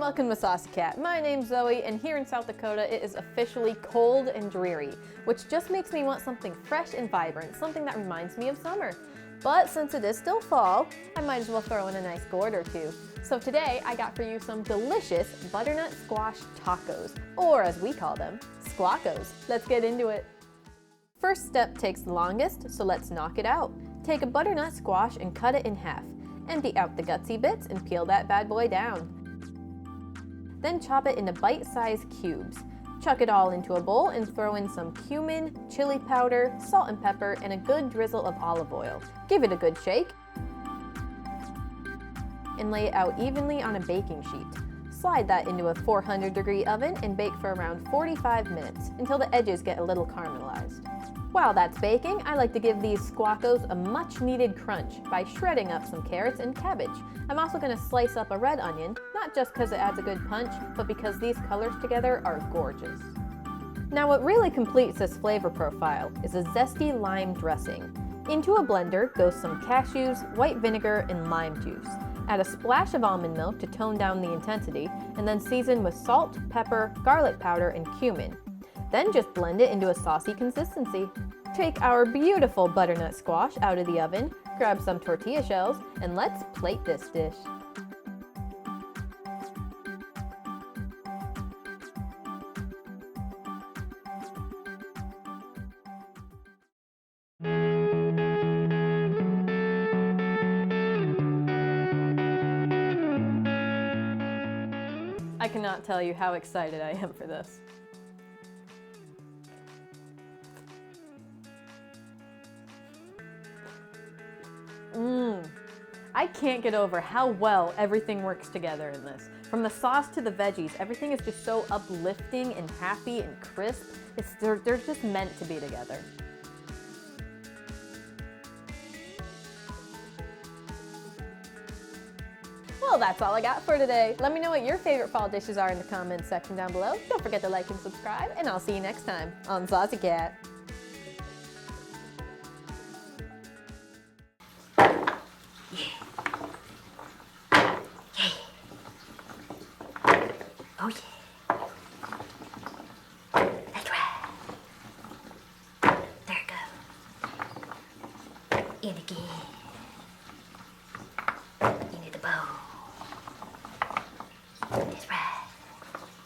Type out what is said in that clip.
welcome to Saucy Cat. My name's Zoe, and here in South Dakota it is officially cold and dreary, which just makes me want something fresh and vibrant, something that reminds me of summer. But since it is still fall, I might as well throw in a nice gourd or two. So today I got for you some delicious butternut squash tacos, or as we call them, SQUACOS. Let's get into it. First step takes the longest, so let's knock it out. Take a butternut squash and cut it in half. Empty out the gutsy bits and peel that bad boy down. Then chop it into bite-sized cubes. Chuck it all into a bowl and throw in some cumin, chili powder, salt and pepper, and a good drizzle of olive oil. Give it a good shake and lay it out evenly on a baking sheet. Slide that into a 400-degree oven and bake for around 45 minutes until the edges get a little caramelized. While that's baking, I like to give these SQUACOS a much-needed crunch by shredding up some carrots and cabbage. I'm also going to slice up a red onion, not just because it adds a good punch, but because these colors together are gorgeous. Now what really completes this flavor profile is a zesty lime dressing. Into a blender goes some cashews, white vinegar, and lime juice. Add a splash of almond milk to tone down the intensity, and then season with salt, pepper, garlic powder, and cumin. Then just blend it into a saucy consistency. Take our beautiful butternut squash out of the oven, grab some tortilla shells, and let's plate this dish. I cannot tell you how excited I am for this. I can't get over how well everything works together in this. From the sauce to the veggies, everything is just so uplifting and happy and crisp. They're just meant to be together. Well, that's all I got for today. Let me know what your favorite fall dishes are in the comments section down below. Don't forget to like and subscribe, and I'll see you next time on Saucy Cat.